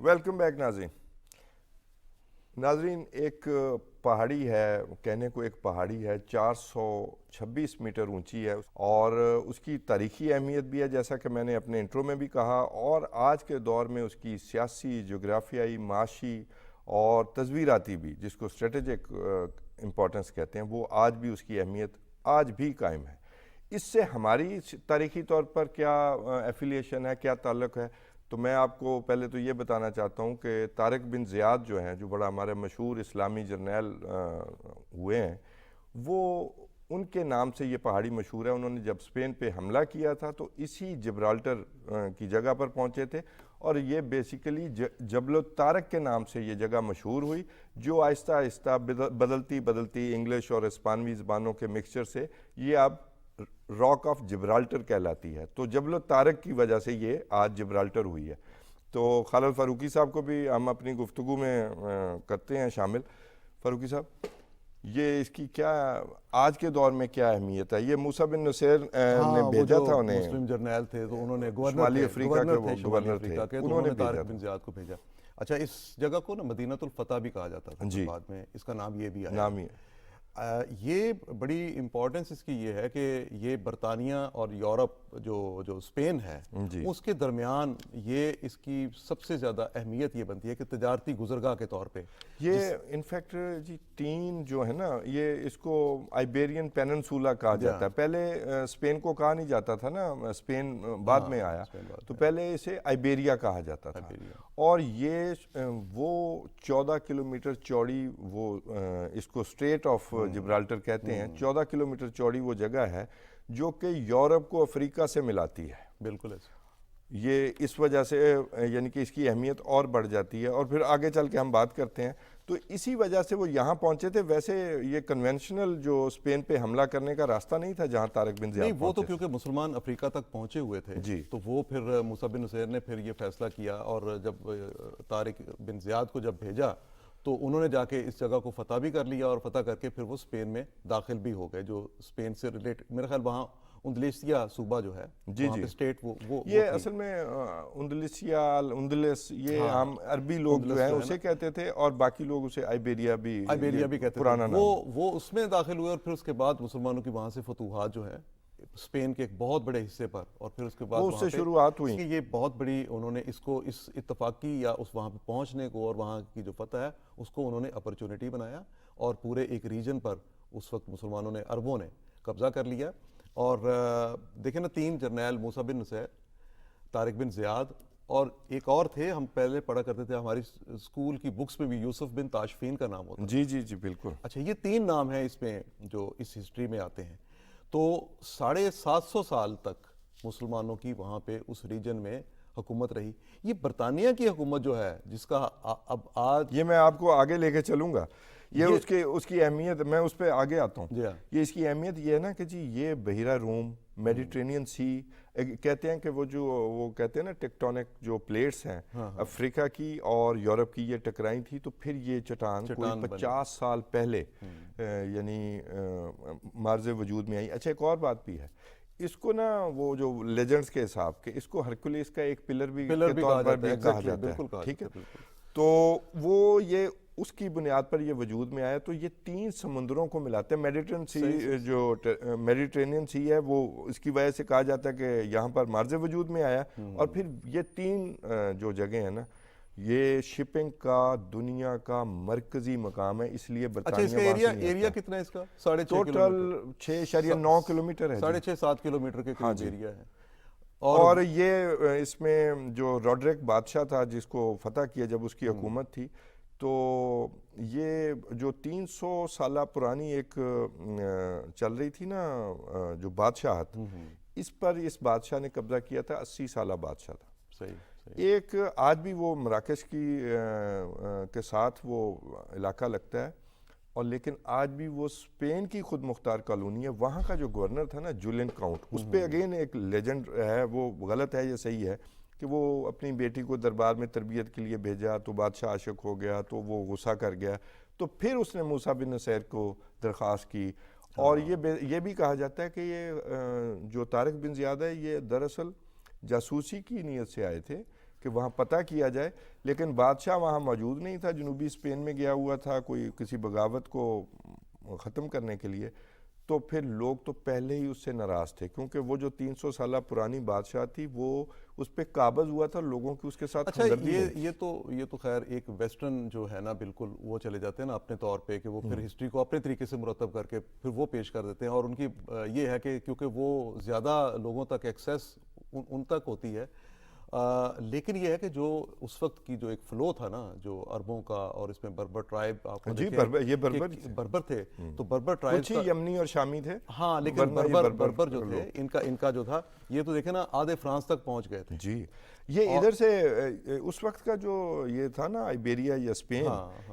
ویلکم بیک ناظرین ایک پہاڑی ہے، کہنے کو ایک پہاڑی ہے، 426 میٹر اونچی ہے، اور اس کی تاریخی اہمیت بھی ہے جیسا کہ میں نے اپنے انٹرو میں بھی کہا، اور آج کے دور میں اس کی سیاسی، جغرافیائی، معاشی اور تصویراتی بھی، جس کو اسٹریٹجک امپورٹنس کہتے ہیں، وہ آج بھی اس کی اہمیت آج بھی قائم ہے۔ اس سے ہماری تاریخی طور پر کیا ایفیلیشن ہے، کیا تعلق ہے، تو میں آپ کو پہلے تو یہ بتانا چاہتا ہوں کہ طارق بن زیاد جو ہیں، جو بڑا ہمارے مشہور اسلامی جرنیل ہوئے ہیں، وہ ان کے نام سے یہ پہاڑی مشہور ہے۔ انہوں نے جب اسپین پہ حملہ کیا تھا تو اسی جبرالٹر کی جگہ پر پہنچے تھے، اور یہ بیسیکلی جبل الطارق کے نام سے یہ جگہ مشہور ہوئی، جو آہستہ آہستہ بدلتی انگلش اور اسپانوی زبانوں کے مکسچر سے یہ اب راک آف جبرالٹر کہلاتی ہے۔ تو جبل الطارق کی وجہ سے یہ آج جبرالٹر ہوئی ہے۔ تو خالد فاروقی صاحب کو بھی ہم اپنی گفتگو میں کرتے ہیں شامل۔ فاروقی صاحب، یہ اس کی کیا آج کے دور میں کیا اہمیت ہے؟ یہ موسیٰ بن نصیر نے بھیجا تھا انہیں، مسلم جرنیل تھے تو انہوں نے شمالی افریقہ کے وہ گورنر تھے، انہوں نے طارق بن زیاد کو بھیجا۔ اچھا، اس جگہ کو نا مدینہ الفتح بھی کہا جاتا تھا، بعد میں اس کا نام یہ بھی آیا، نام ہی یہ بڑی امپورٹنس اس کی یہ ہے کہ یہ برطانیہ اور یورپ جو اسپین ہے اس کے درمیان یہ اس کی سب سے زیادہ اہمیت یہ بنتی ہے کہ تجارتی گزرگاہ کے طور پہ یہ انفیکٹ جی تین جو ہے نا، یہ اس کو آئیبیرین پیننسولا کہا جاتا ہے۔ پہلے اسپین کو کہا نہیں جاتا تھا نا، اسپین بعد میں آیا، تو پہلے اسے آئیبیریا کہا جاتا تھا، اور یہ وہ 14 کلومیٹر چوڑی، وہ اس کو اسٹریٹ آف جبرالٹر کہتے ہیں، 14 کلومیٹر چوڑی وہ جگہ ہے جو کہ یورپ کو افریقہ سے ملاتی ہے۔ بالکل ایسا، یہ اس وجہ سے یعنی کہ اس کی اہمیت اور بڑھ جاتی ہے، اور پھر آگے چل کے ہم بات کرتے ہیں۔ تو اسی وجہ سے وہ یہاں پہنچے تھے۔ ویسے یہ کنونشنل جو اسپین پہ حملہ کرنے کا راستہ نہیں تھا جہاں طارق بن زیاد نہیں، وہ تو کیونکہ مسلمان افریقہ تک پہنچے ہوئے تھے، تو وہ پھر موسیٰ بن نصیر نے پھر یہ فیصلہ کیا، اور جب طارق بن زیاد کو جب بھیجا تو انہوں نے جا کے اس جگہ کو فتح بھی کر لیا، اور فتح کر کے پھر وہ اسپین میں داخل بھی ہو گئے، جو اسپین سے ریلیٹ، میرے خیال وہاں اندلیسیا صوبہ جو ہے وہاں پہ اسٹیٹ وہ یہ اصل میں اندلیسیا، اندلس، یہ عام عربی لوگ جو ہیں اسے کہتے تھے، اور باقی لوگ اسے آئیبیریا بھی کہتے تھے، پرانا نام۔ وہ اس میں داخل ہوئے، اور پھر اس کے بعد مسلمانوں کی وہاں سے فتوحات جو ہے اسپین کے ایک بہت بڑے حصے پر، اور پھر اس کے بعد اس سے شروعات ہوئی۔ یہ بہت بڑی انہوں نے اس کو، اس اتفاقی یا اس وہاں پہ پہنچنے کو اور وہاں کی جو فتح ہے اس کو انہوں نے اپرچونٹی بنایا، اور پورے ایک ریجن پر اس وقت مسلمانوں نے، عربوں نے قبضہ کر لیا. اور دیکھیں نا 3 جرنیل، موسیٰ بن نصیر، طارق بن زیاد اور ایک اور تھے، ہم پہلے پڑھا کرتے تھے ہماری اسکول کی بکس میں بھی، یوسف بن تاشفین کا نام ہوتا. جی جی جی بالکل. اچھا یہ 3 نام ہیں اس میں جو اس ہسٹری میں آتے ہیں. تو 750 سال تک مسلمانوں کی وہاں پہ اس ریجن میں حکومت رہی. یہ برطانیہ کی حکومت جو ہے جس کا اب آج، یہ میں آپ کو آگے لے کے چلوں گا. یہ اس کی اہمیت، میں اس پہ آگے آتا ہوں. یہ اس کی اہمیت یہ ہے نا کہ جی یہ بحیرہ روم، میڈیٹرینین سی، کہتے ہیں کہ وہ کہتے ہیں نا ٹیکٹونک جو پلیٹس ہیں افریقہ کی اور یورپ کی، یہ ٹکرائی تھی تو پھر یہ چٹان کوئی 50 سال پہلے یعنی مارز وجود میں آئی. اچھا ایک اور بات بھی ہے، اس کو نا وہ جو لیجنڈز کے حساب کے اس کو ہرکولیس کا ایک پلر بھی کے طور پر بھی کہا جاتا ہے. ٹھیک ہے. تو وہ یہ اس کی بنیاد پر یہ وجود میں آیا. تو یہ 3 سمندروں کو ملاتے ہیں. میڈیٹرینین سی ہے وہ اس کی وجہ سے کہا جاتا ہے کہ یہاں پر مارز وجود میں آیا. اور پھر یہ 3 جو جگہ ہیں نا، یہ شپنگ کا دنیا کا مرکزی مقام ہے. اس لیے برطانیہ. اچھا اس کا ایریا کتنا ہے اس کا؟ 6.5 ٹوٹل 6.9 کلومیٹر ہے. 6.5-7 کلومیٹر کے قریب ایریا ہے. اور یہ اس میں جو روڈرک بادشاہ تھا جس کو فتح کیا جب اس کی حکومت تھی، تو یہ جو 300 سالہ پرانی ایک چل رہی تھی نا جو بادشاہت، اس پر اس بادشاہ نے قبضہ کیا تھا. 80 سالہ بادشاہ تھا. صحیح. ایک آج بھی وہ مراکش کے ساتھ وہ علاقہ لگتا ہے، اور لیکن آج بھی وہ اسپین کی خود مختار کالونی ہے. وہاں کا جو گورنر تھا نا جولین کاؤنٹ، اس پہ اگین ایک لیجنڈ ہے، وہ غلط ہے یا صحیح ہے، کہ وہ اپنی بیٹی کو دربار میں تربیت کے لیے بھیجا تو بادشاہ عاشق ہو گیا تو وہ غصہ کر گیا، تو پھر اس نے موسیٰ بن نصیر کو درخواست کی. اور یہ بھی کہا جاتا ہے کہ یہ جو طارق بن زیاد ہے یہ دراصل جاسوسی کی نیت سے آئے تھے کہ وہاں پتہ کیا جائے، لیکن بادشاہ وہاں موجود نہیں تھا، جنوبی اسپین میں گیا ہوا تھا کوئی کسی بغاوت کو ختم کرنے کے لیے. تو پھر لوگ تو پہلے ہی اس سے ناراض تھے، کیونکہ وہ جو 300 سالہ پرانی بادشاہ تھی وہ اس پہ قابض ہوا تھا، لوگوں کی اس کے ساتھ ہمدردی. یہ تو خیر ایک ویسٹرن جو ہے نا بالکل وہ چلے جاتے ہیں نا اپنے طور پہ، کہ وہ پھر ہسٹری کو اپنے طریقے سے مرتب کر کے پھر وہ پیش کر دیتے ہیں. اور ان کی یہ ہے کہ کیونکہ وہ زیادہ لوگوں تک ایکسیس ان تک ہوتی ہے. لیکن یہ ہے کہ جو اس وقت کی جو ایک فلو تھا نا جو عربوں کا، اور اس میں بربر ٹرائب، آپ جی یہ بربر تھے، تو بربر ٹرائب یمنی اور شامی تھے. ہاں لیکن بربر جو تھے ان کا جو تھا یہ تو دیکھیں نا آدھے فرانس تک پہنچ گئے تھے. جی یہ ادھر سے اس وقت کا جو یہ تھا نا آئیبیریا یا اسپین،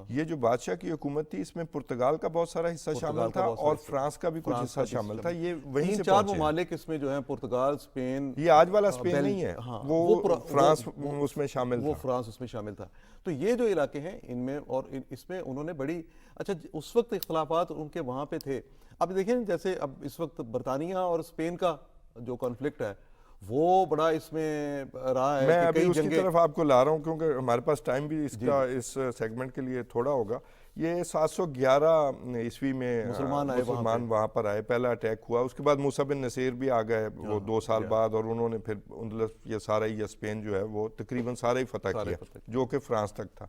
یہ جو بادشاہ کی حکومت تھی اس میں پرتگال کا بہت سارا حصہ شامل تھا اور فرانس کا بھی کچھ حصہ شامل تھا. یہ وہیں سے 4 ممالک اس میں جو ہیں، پرتگال، اسپین، یہ آج والا اسپین نہیں ہے، وہ فرانس اس میں شامل تھا. وہ فرانس اس میں شامل تھا. تو یہ جو علاقے ہیں ان میں، اور اس میں انہوں نے بڑی اچھا اس وقت اختلافات ان کے وہاں پہ تھے. اب دیکھیں جیسے اب اس وقت برطانیہ اور اسپین کا جو کانفلکٹ ہے وہ بڑا اس میں رہا ہے. میں ابھی اس کی طرف آپ کو لا رہا ہوں کیونکہ ہمارے پاس ٹائم بھی اس کا اس سیگمنٹ کے لیے تھوڑا ہوگا. یہ 711 عیسوی میں مسلمان وہاں پر آئے، پہلا اٹیک ہوا. اس کے بعد موسیٰ بن نصیر بھی آ گئے وہ 2 سال بعد، اور انہوں نے پھر اندلس یہ سارا ہی اسپین جو ہے وہ تقریباً سارا ہی فتح کیا جو کہ فرانس تک تھا.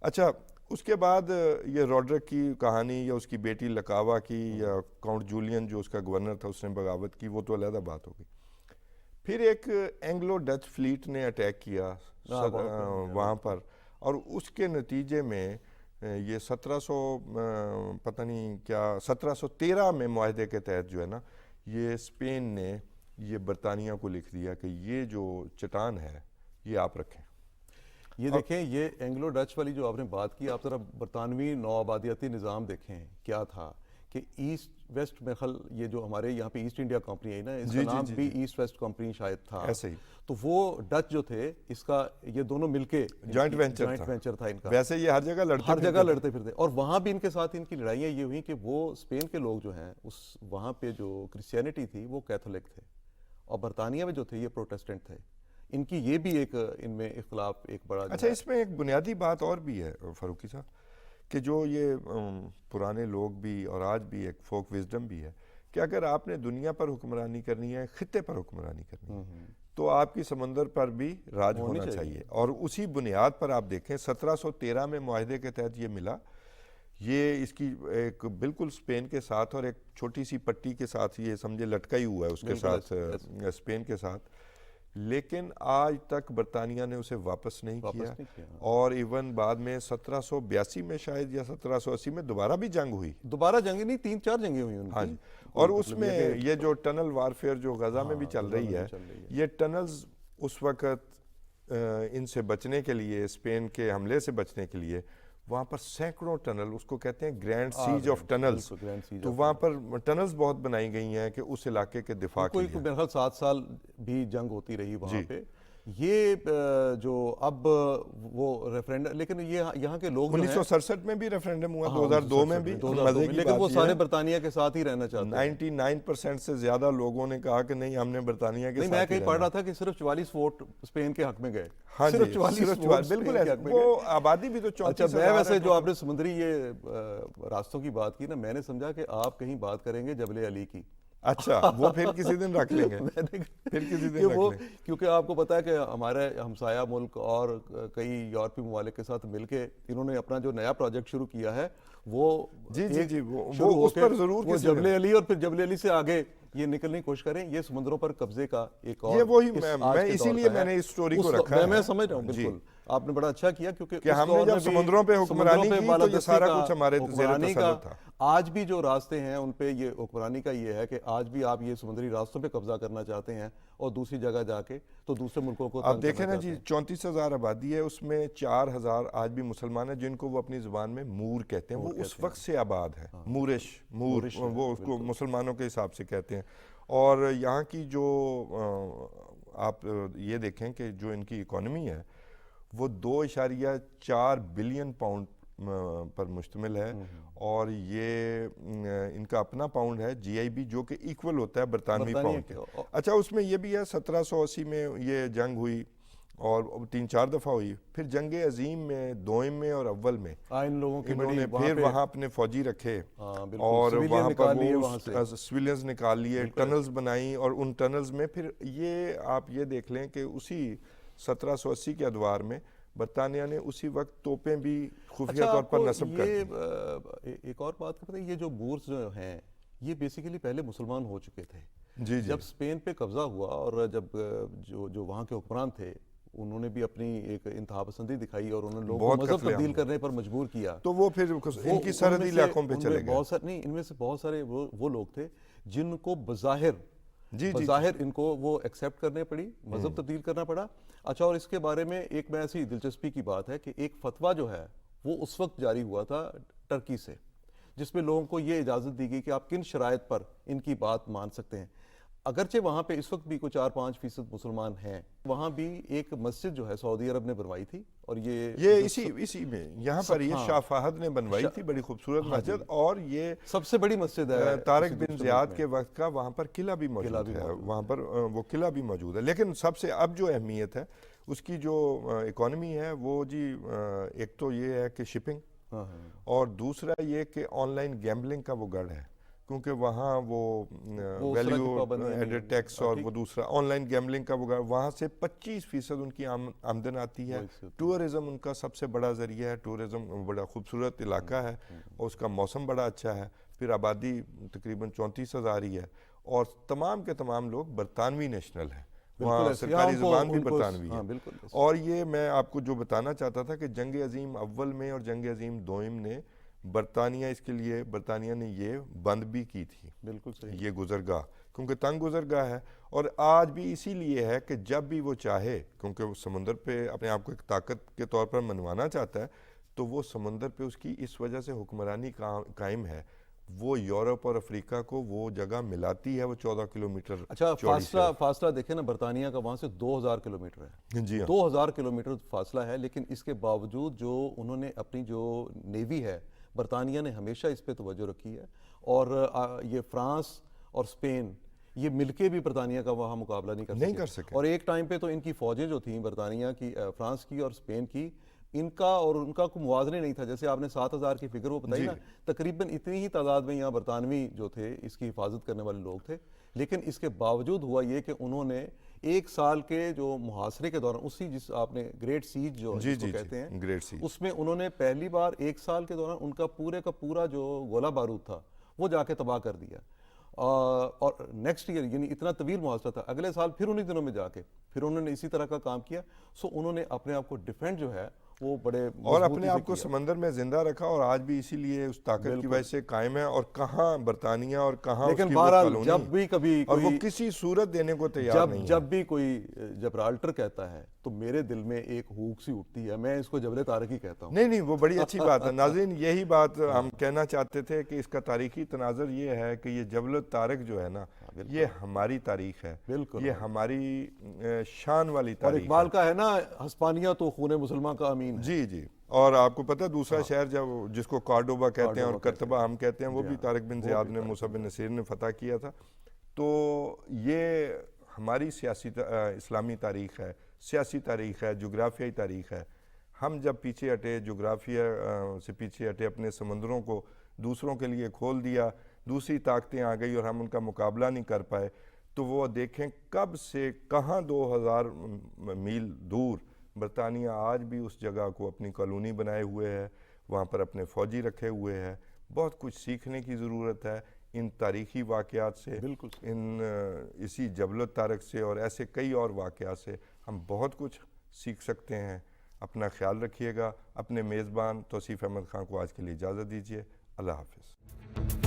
اچھا اس کے بعد یہ روڈرک کی کہانی یا اس کی بیٹی لکاوا کی یا کاؤنٹ جولین جو اس کا گورنر تھا اس نے بغاوت کی، وہ تو علیحدہ بات ہوگی. پھر ایک اینگلو ڈچ فلیٹ نے اٹیک کیا وہاں پر، اور اس کے نتیجے میں یہ 1713 میں معاہدے کے تحت جو ہے نا یہ اسپین نے یہ برطانیہ کو لکھ دیا کہ یہ جو چٹان ہے یہ آپ رکھیں. یہ دیکھیں یہ اینگلو ڈچ والی جو آپ نے بات کی، آپ ذرا برطانوی نوآبادیاتی نظام دیکھیں کیا تھا کہ ایسٹ ویسٹ میں یہ جو ہمارے یہاں پہ ایسٹ انڈیا کمپنی ہے نا، اس کا نام بھی ایسٹ ویسٹ کمپنی شاید تھا ایسے ہی. تو وہ ڈچ جو تھے اس کا یہ دونوں مل کے جوائنٹ وینچر تھا ان کا. ویسے یہ ہر جگہ لڑتے پھرتے، اور وہاں بھی ان کے ساتھ ان کی لڑائیاں یہ ہوئیں کہ وہ اسپین کے لوگ جو ہیں وہاں پہ جو کرسچینٹی تھی وہ کیتھولک تھے، اور برطانیہ میں جو تھے یہ پروٹیسٹنٹ تھے. ان کی یہ بھی ایک ان میں اختلاف ایک بڑا. اچھا اس میں ایک بنیادی بات اور بھی ہے فاروقی صاحب، کہ جو یہ پرانے لوگ بھی اور آج بھی ایک فوک وزڈم بھی ہے کہ اگر آپ نے دنیا پر حکمرانی کرنی ہے، خطے پر حکمرانی کرنی ہے، تو آپ کی سمندر پر بھی راج ہونا چاہیے. اور اسی بنیاد پر آپ دیکھیں 1713 میں معاہدے کے تحت یہ ملا. یہ اس کی ایک بالکل اسپین کے ساتھ اور ایک چھوٹی سی پٹی کے ساتھ یہ سمجھے لٹکا ہی ہوا ہے اس کے ساتھ اسپین کے ساتھ، لیکن آج تک برطانیہ نے اسے واپس نہیں کیا، اور ایون بعد میں 1782 میں شاید یا 1780 میں دوبارہ بھی جنگ ہوئی، دوبارہ جنگیں نہیں 3-4 جنگیں ہوئی ان ہاں کی، جی، اور اس میں یہ جو ٹنل وارفیئر جو غزہ میں بھی چل رہی ہے، یہ ٹنلز اس وقت ان سے بچنے کے لیے، اسپین کے حملے سے بچنے کے لیے وہاں پر سینکڑوں ٹنل، اس کو کہتے ہیں گرینڈ سیج آف ٹنلز، تو وہاں پر ٹنلز بہت بنائی گئی ہیں کہ اس علاقے کے دفاع کے لیے۔ میرے خیال 7 سال بھی جنگ ہوتی رہی وہاں پہ۔ یہ جو اب وہ ریفرینڈم، لیکن یہ یہاں کے لوگ 1967 میں بھی ریفرینڈم ہوا، 2002 میں بھی، مزے کی لیکن وہ سارے برطانیہ کے ساتھ ہی رہنا چاہتے ہیں۔ 99% سے زیادہ لوگوں نے کہا کہ نہیں ہم نے برطانیہ کے ساتھ ہی رہنا۔ میں کہیں پڑھ رہا تھا کہ صرف 44 ووٹ اسپین کے حق میں گئے، ہاں جی، صرف 44 ووٹ بالکل ایسا، وہ آبادی بھی تو 34 اچھا میں ویسے جو آپ نے سمندری یہ راستوں کی بات کی نا، میں نے سمجھا کہ آپ کہیں بات کریں گے جبل علی کی۔ اچھا وہ پھر کسی دن رکھ لیں گے، پھر کسی دن رکھ لیں گے، کیونکہ آپ کو پتا ہے کہ ہمارے ہمسایہ ملک اور کئی یورپی ممالک کے ساتھ مل کے انہوں نے اپنا جو نیا پروجیکٹ شروع کیا ہے وہ جی وہ اس پر ضرور وہ جبل علی، اور پھر جبل علی سے آگے یہ نکلنے کی کوشش کریں، یہ سمندروں پر قبضے کا ایک اور، یہ وہی میں اسی لیے میں نے اس سٹوری کو رکھا ہے۔ میں سمجھ رہا ہوں، بالکل آپ نے بڑا اچھا کیا، کیونکہ ہم نے جب سمندروں پہ حکمرانی کی تو یہ سارا کچھ ہمارے زیر تسلط تھا۔ آج بھی جو راستے ہیں ان پہ یہ حکمرانی کا یہ ہے کہ آج بھی آپ یہ سمندری راستوں پہ قبضہ کرنا چاہتے ہیں اور دوسری جگہ جا کے تو دوسرے ملکوں کو آپ دیکھیں نا جی، 34,000 آبادی ہے، اس میں 4,000 آج بھی مسلمان ہیں جن کو وہ اپنی زبان میں مور کہتے ہیں، وہ اس وقت سے آباد ہے، مور وہ اس کو مسلمانوں کے حساب سے کہتے ہیں۔ اور یہاں کی جو آپ یہ دیکھیں کہ جو ان کی اکانومی ہے وہ 2.4 بلین پاؤنڈ پر مشتمل ہے، اور یہ ان کا اپنا پاؤنڈ ہے جی آئی بی جو کہ ایکول ہوتا ہے برطانوی پاؤنڈ کے۔ اچھا اس میں یہ بھی ہے 1780 میں یہ جنگ ہوئی اور 3-4 دفعہ ہوئی، پھر جنگ عظیم میں، دوئم میں اور اول میں ان لوگوں کی انہوں نے پھر وہاں اپنے فوجی رکھے اور وہاں پر وہ سویلینز نکال لیے، ٹنلز بنائی، اور ان ٹنلز میں پھر یہ آپ یہ دیکھ لیں کہ اسی 1780 کے ادوار میں برطانیہ نے اسی وقت توپیں بھی خفیہ طور پر نصب کر دی۔ ایک اور بات کرتے ہیں، یہ جو مورز جو ہیں یہ بیسیکلی پہلے مسلمان ہو چکے تھے، جب اسپین پہ قبضہ ہوا اور جب جو وہاں کے حکمران تھے انہوں نے بھی اپنی ایک انتہا پسندی دکھائی اور انہوں نے لوگوں کو مذہب تبدیل کرنے پر مجبور کیا، تو وہ پھر ان کی سرحدی علاقوں پہ چلے گئے۔ نہیں، ان میں سے بہت سارے وہ لوگ تھے جن کو بظاہر ان کو وہ ایکسیپٹ کرنے پڑی، مذہب تبدیل کرنا پڑا۔ اچھا، اور اس کے بارے میں ایک میں ایسی دلچسپی کی بات ہے کہ ایک فتویٰ جو ہے وہ اس وقت جاری ہوا تھا ٹرکی سے، جس میں لوگوں کو یہ اجازت دی گئی کہ آپ کن شرائط پر ان کی بات مان سکتے ہیں۔ اگرچہ وہاں پہ اس وقت بھی کوئی 4-5% مسلمان ہیں، وہاں بھی ایک مسجد جو ہے سعودی عرب نے بنوائی تھی، اور یہ اسی میں یہاں پر یہ شاہ فہد نے بنوائی تھی، بڑی خوبصورت مسجد، اور یہ سب سے بڑی مسجد ہے۔ طارق بن زیاد کے وقت کا وہاں پر قلعہ بھی موجود ہے، وہاں پر وہ قلعہ بھی موجود ہے، لیکن سب سے اب جو اہمیت ہے اس کی جو اکانومی ہے وہ جی ایک تو یہ ہے کہ شپنگ، اور دوسرا یہ کہ آن لائن گیمبلنگ کا وہ گڑھ ہے، کیونکہ وہاں وہ ویلیو ایڈڈ ٹیکس اور وہ دوسرا آن لائن گیمبلنگ کا وہ وہاں سے 25% ان کی آمدن آتی ہے۔ ٹورزم ان کا سب سے بڑا ذریعہ ہے، ٹورزم بڑا خوبصورت علاقہ ہے اور اس کا موسم بڑا اچھا ہے، پھر آبادی تقریباً 34,000 ہی ہے، اور تمام کے تمام لوگ برطانوی نیشنل ہیں، وہاں سرکاری زبان بھی برطانوی ہے۔ اور یہ میں آپ کو جو بتانا چاہتا تھا کہ جنگ عظیم اول میں اور جنگ عظیم دوئم نے برطانیہ اس کے لیے برطانیہ نے یہ بند بھی کی تھی، بالکل صحیح، یہ گزرگاہ، کیونکہ تنگ گزرگاہ ہے، اور آج بھی اسی لیے ہے کہ جب بھی وہ چاہے، کیونکہ وہ سمندر پہ اپنے آپ کو ایک طاقت کے طور پر منوانا چاہتا ہے، تو وہ سمندر پہ اس کی اس وجہ سے حکمرانی قائم ہے، وہ یورپ اور افریقہ کو وہ جگہ ملاتی ہے، وہ 14 کلومیٹر۔ اچھا فاصلہ دیکھیں نا، برطانیہ کا وہاں سے 2000 کلومیٹر ہے، جی 2000 کلومیٹر فاصلہ ہے، لیکن اس کے باوجود جو انہوں نے اپنی جو نیوی ہے، برطانیہ نے ہمیشہ اس پہ توجہ رکھی ہے، اور یہ فرانس اور اسپین یہ مل کے بھی برطانیہ کا وہاں مقابلہ نہیں کر سکے، اور ایک ٹائم پہ تو ان کی فوجیں جو تھیں برطانیہ کی، فرانس کی اور اسپین کی، ان کا اور ان کا کوئی موازنے نہیں تھا۔ جیسے آپ نے 7,000 کی فگر وہ بتائی نا، تقریباً اتنی ہی تعداد میں یہاں برطانوی جو تھے اس کی حفاظت کرنے والے لوگ تھے، لیکن اس کے باوجود ہوا یہ کہ انہوں نے ایک سال کے جو محاصرے کے دوران اسی جس آپ نے گریٹ سیج جو جی جس کو جی کہتے ہیں گریٹ سیج، اس میں انہوں نے پہلی بار ایک سال کے دوران ان کا پورا جو گولہ بارود تھا وہ جا کے تباہ کر دیا. اور نیکسٹ ایئر یعنی اتنا طویل محاصرہ تھا, اگلے سال پھر انہی دنوں میں جا کے پھر انہوں نے اسی طرح کا کام کیا. سو انہوں نے اپنے آپ کو ڈیفینڈ جو ہے وہ بڑے اور اپنے آپ کو سمندر میں زندہ رکھا, اور آج بھی اسی لیے اس طاقت کی وجہ سے قائم ہے. اور کہاں برطانیہ اور کہاں لیکن بہرحال جب بھی کبھی اور وہ کسی صورت دینے کو تیار نہیں ہے. جب بھی کوئی جبرالٹر کہتا ہے تو میرے دل میں ایک ہوک سی اٹھتی ہے, میں اس کو جبل طارق ہی کہتا ہوں. نہیں وہ بڑی اچھی بات ہے. ناظرین یہی بات ہم کہنا چاہتے تھے کہ اس کا تاریخی تناظر یہ ہے کہ یہ جبل طارق جو ہے نا یہ ہماری تاریخ ہے, یہ ہماری شان والی اور تاریخ اقبال کا ہے نا ہسپانیہ تو خون مسلمان کا امین. جی جی. اور آپ کو پتہ دوسرا شہر جس کو کارڈوبا کہتے ہیں اور کرتبہ ہم کہتے ہیں, وہ بھی طارق بن زیاد نے, موسیٰ بن نصیر نے فتح کیا تھا. تو یہ ہماری سیاسی اسلامی تاریخ ہے, سیاسی تاریخ ہے, جغرافیائی تاریخ ہے. ہم جب پیچھے ہٹے, جغرافیہ سے پیچھے ہٹے, اپنے سمندروں کو دوسروں کے لیے کھول دیا, دوسری طاقتیں آ گئی اور ہم ان کا مقابلہ نہیں کر پائے, تو وہ دیکھیں کب سے کہاں 2000 میل دور برطانیہ آج بھی اس جگہ کو اپنی کالونی بنائے ہوئے ہے, وہاں پر اپنے فوجی رکھے ہوئے ہے. بہت کچھ سیکھنے کی ضرورت ہے ان تاریخی واقعات سے, بالکل ان اسی جبل طارق سے اور ایسے کئی اور واقعات سے ہم بہت کچھ سیکھ سکتے ہیں. اپنا خیال رکھیے گا. اپنے میزبان توصیف احمد خان کو آج کے لیے اجازت دیجیے. اللہ حافظ.